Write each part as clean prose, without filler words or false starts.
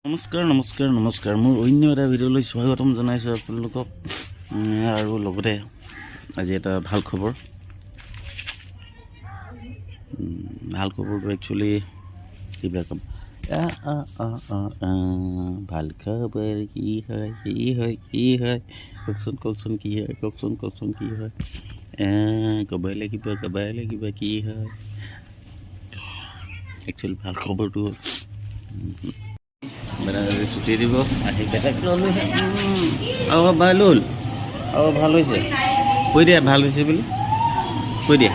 নমস্কাৰ নমস্কাৰ নমস্কাৰ মোৰ অন্য এটা ভিডিঅ'লৈ স্বাগতম জনাইছোঁ আপোনালোকক আৰু লগতে আজি এটা ভাল খবৰটো একচুৱেলি কিবা ক'ম ভাল খবৰ কি হয় কওকচোন কি হয় ক'বই লাগিব কি হয় একচুৱেলি ভাল খবৰটো হ'ল ছুটি দিব আহি বেটাক ভাল হ'ল ভাল হৈছে কৈ দিয়া ভাল হৈছে বুলি কৈ দিয়া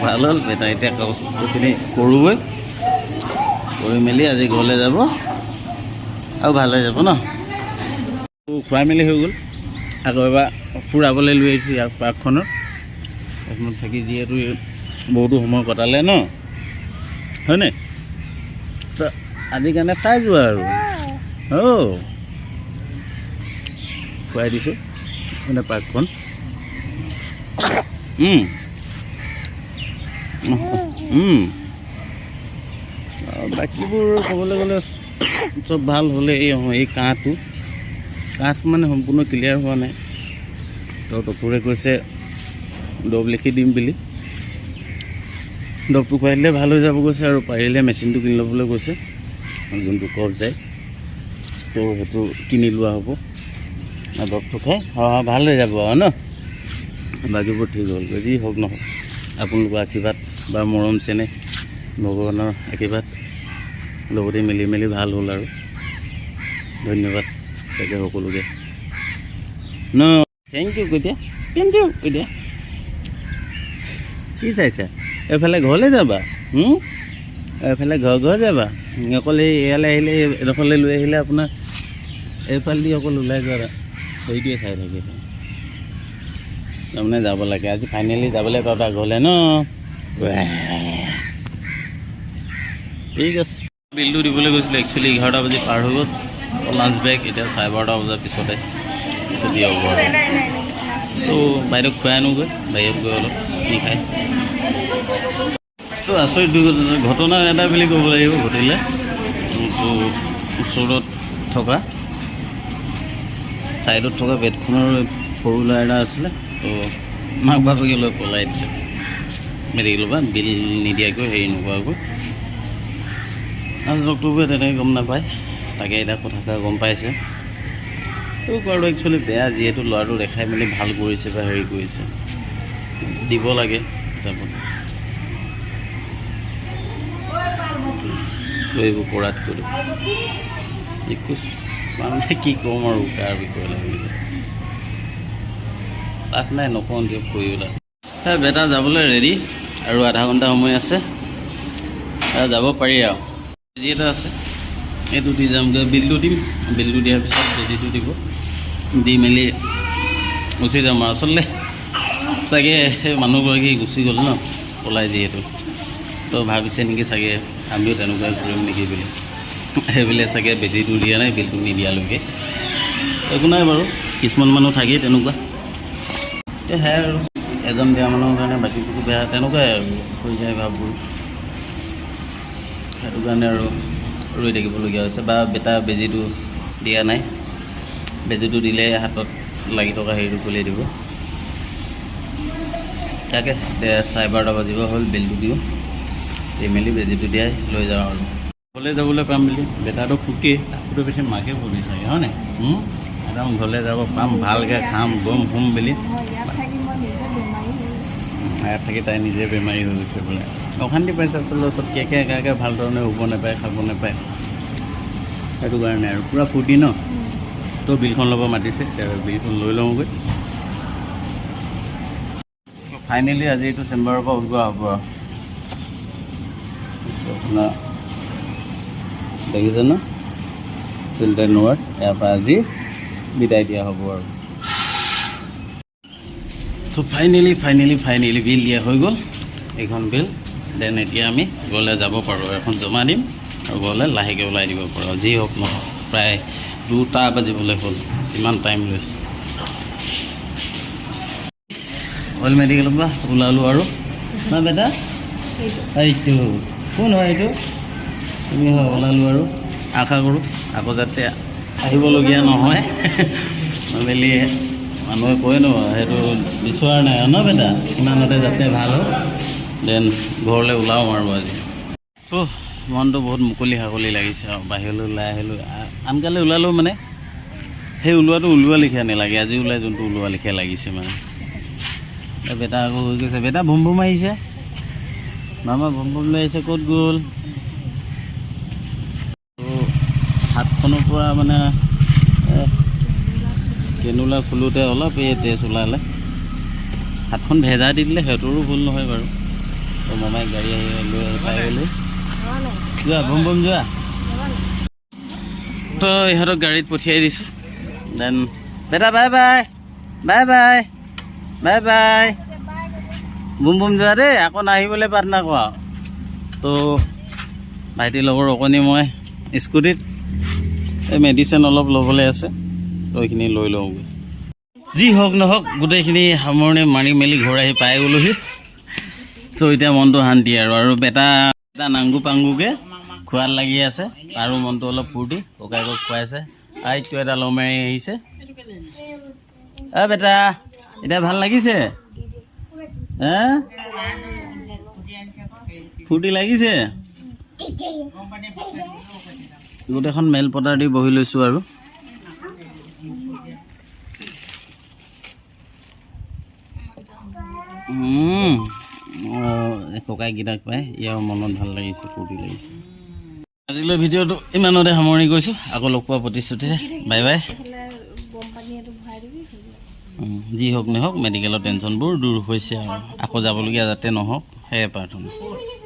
ভাল হ'ল বেটা এতিয়া কাগজপত্ৰখিনি কৰোঁগৈ কৰি মেলি আজি ঘৰলৈ যাব আৰু ভাল হৈ যাব ন খুৱাই মেলি হৈ গ'ল আকৌ এবাৰ ফুৰাবলৈ লৈ আহিছোঁ ইয়াৰ পাৰ্কখনত এইখনত থাকি যিহেতু বহুতো সময় কটালে ন হয়নে আজিৰ কাৰণে চাই যোৱা আৰু খুৱাই দিছোঁ মানে পাৰ্কখন বাকীবোৰ ক'বলৈ গ'লে চব ভাল হ'লে এই কাঁহটো মানে সম্পূৰ্ণ ক্লিয়াৰ হোৱা নাই তো ডক্টৰে কৈছে দৰৱ লিখি দিম বুলি দৰৱটো খুৱাই দিলে ভাল হৈ যাব কৈছে আৰু পাৰিলে মেচিনটো কিনি ল'বলৈ কৈছে যোনটো কফ যায় তো সেইটো কিনি লোৱা হ'ব আৰু দৰৱটো খাই ভাল হৈ যাব আৰু ন বাকীবোৰ ঠিক হ'ল যি হওক নহওক আপোনালোকৰ আশীৰ্বাদ বা মৰম চেনেহ ভগৱানৰ আশীৰ্বাদ লগতে মিলি ভাল হ'ল আৰু ধন্যবাদ তাকে সকলোকে ন থেংক ইউ কৈ দিয়া কি চাইছা এইফালে ঘৰলৈ যাবা এইফালে ঘৰ যাবা অকল ইয়ালৈ আহিলে এডোখৰলৈ লৈ আহিলে আপোনাৰ এইফালেদি অকল ওলাই যোৱা সেইটোৱে চাই থাকে তাৰমানে যাব লাগে আজি ফাইনেলি যাবলৈ পাবা ঘৰলৈ ন ঠিক আছে বিলটো দিবলৈ গৈছিলোঁ একচুৱেলি 11টা বাজি পাৰ হৈ গ'ল লাঞ্চ ব্ৰেক এতিয়া 12:30 বজাৰ পিছত দিয়ক তো বাইদেউক খুৱাই আনোগৈ বাহিৰত গৈ অলপ কি খায় তো আচৰিত ঘটনা এটা বুলি ক'ব লাগিব ঘটিলে তো ওচৰত থকা ছাইডত থকা বেডখনৰ সৰু ল'ৰা এটা আছিলে তো মাক বাপেকে লৈ পলাই দিছে মেডিকেলৰ পৰা বিল নিদিয়াকৈ হেৰি নোপোৱাকৈ ডক্টৰবোৰে তেনেকৈ গম নাপায় তাকে এতিয়া কথাষাৰ গম পাইছে তো কৰাটো একচুৱেলি বেয়া যিহেতু ল'ৰাটো দেখাই মেলি ভাল কৰিছে বা হেৰি কৰিছে দিব লাগে হিচাপত এইবোৰ কৰাত কৰি একো মানে কি ক'ম আৰু তাৰ বিষয়ে লাগিলে লাভ নাই নকওঁ দিয়ক কৰিলা বেটা যাবলৈ ৰেডি আৰু আধা ঘণ্টা সময় আছে যাব পাৰি আৰু যি এটা আছে এইটো দি যামগৈ বিলটো দিম বিলটো দিয়াৰ পিছত বেজীটো দিব দি মেলি গুচি যাম আৰু আচলতে চাগে সেই মানুহগৰাকী গুচি গ'ল ন পলাই যিহেতু তো ভাবিছে নেকি চাগে আমিও তেনেকুৱাই কৰিম নেকি বুলি সেইবুলি চাগে বেজীটো দিয়া নাই বিলটো নিদিয়ালৈকে একো নাই বাৰু কিছুমান মানুহ থাকেই তেনেকুৱা সেয়াই আৰু এজন বেয়া মানুহৰ কাৰণে বাকীবোৰো বেয়া তেনেকুৱাই আৰু হৈ যায় ভাববোৰ সেইটো কাৰণে আৰু ৰৈ থাকিবলগীয়া হৈছে বা বেটা বেজীটো দিয়া নাই বেজীটো দিলে হাতত লাগি থকা হেৰিটো খুলিয়াই দিব তাকে 12:30 বাজিব হ'ল বিলটো দিওঁ দি মেলি বেজীটো দিয়াই লৈ যাওঁ আৰু ঘৰলৈ যাবলৈ পাম বুলি বেটাটো খুকি তাকোতো বেছি মাকে বলি চাগে হয় নাই একদম ঘৰলৈ যাব পাম ভালকৈ খাম বম হোম বুলি ইয়াত থাকি তাই নিজে বেমাৰী হৈ গৈছে বোলে অশান্তি পাইছে আচলতে ওচৰত একে ভাল ধৰণে শুব নাপায় খাব নাপায় সেইটো কাৰণে আৰু পূৰা ফূৰ্তি ন তো বিলখন ল'ব মাতিছে বিলখন লৈ লওঁগৈ ফাইনেলি আজি এইটো চেম্বাৰৰ পৰা উলিওৱা হ'ব আৰু আপোনাৰ দেখিছে ন চিলড্ৰেন ৱাৰ্ড ইয়াৰ পৰা আজি বিদায় দিয়া হ'ব আৰু তো ফাইনেলি বিল দিয়া হৈ গ'ল এইখন বিল দেন এতিয়া আমি ঘৰলৈ যাব পাৰোঁ এখন জমা দিম আৰু ঘৰলৈ লাহেকৈ ওলাই দিব পাৰোঁ যি হওক নহওক প্ৰায় 2টা বাজিবলৈ হ'ল ইমান টাইম লৈছে অইল মেডিকেলৰ পৰা ওলালোঁ আৰু না বেটা এইটো কোন হয় এইটো তুমি হয় ওলালোঁ আৰু আশা কৰোঁ আকৌ যাতে আহিবলগীয়া নহয় নবেলি মানুহে কয় ন সেইটো বিচৰা নাই ন বেটা ইমানতে যাতে ভাল হওক দেন ঘৰলৈ ওলাওঁ আৰু আজি তো মনটো বহুত মুকলি হাকলি লাগিছে আৰু বাহিৰলৈ ওলাই আহিলোঁ আনকালে ওলালেও মানে সেই ওলোৱাটো ওলোৱা লিখীয়া নালাগে আজি ওলাই যোনটো ওলোৱা লিখীয়া লাগিছে মানে বেটা আকৌ হৈ গৈছে বেটা ভুম ভুম আহিছে মামা ভুম ভুম লৈ আহিছে ক'ত গ'ল তো হাতখনৰ পৰা মানে কেনুলা খোলোতে অলপ এই তেজ ওলালে হাতখন ভেজা দি দিলে সিহঁতৰো ভুল নহয় বাৰু তো মামাই গাড়ী আহি লৈ পাই গ'লোঁ যোৱা ভুম ভুম যোৱা তো ইহঁতক গাড়ীত পঠিয়াই দিছোঁ দেন বেটা bye bye bye bye bye bye boom boom যোৱা দেই আকৌ নাহিবলৈ প্ৰাৰ্থনা কৰা তো ভাইটিৰ লগৰ অকণি মই স্কুটিত এই মেডিচিন অলপ ল'বলৈ আছে তো এইখিনি লৈ লওঁগৈ যি হওক নহওক গোটেইখিনি সামৰণি মাৰি মেলি ঘৰ আহি পাই গ'লোহি তো এতিয়া মনটো শান্তি আৰু বেটা এটা নাংগু পাংগুকৈ খোৱাত লাগি আছে আৰু মনটো অলপ ফূৰ্তি ককাইকক খুৱাইছে আইটো এটা লওঁ মাৰি আহিছে বেটা এতিয়া ভাল লাগিছে হে ফূৰ্তি লাগিছে গোটেইখন মেল পটাৰ দি বহি লৈছোঁ আৰু ককাইকেইটাক পাই ইয়াৰ মনত ভাল লাগিছে ফূৰ্তি লাগিছে আজিলৈ ভিডিঅ'টো ইমানতে সামৰণি কৰিছোঁ আকৌ লগ পোৱা প্ৰতিশ্ৰুতিৰে বাই বাই যি হওক নহওক মেডিকেলৰ টেনশ্যনবোৰ দূৰ হৈছে আৰু আকৌ যাবলগীয়া যাতে নহওক সেয়ে প্ৰাৰ্থনা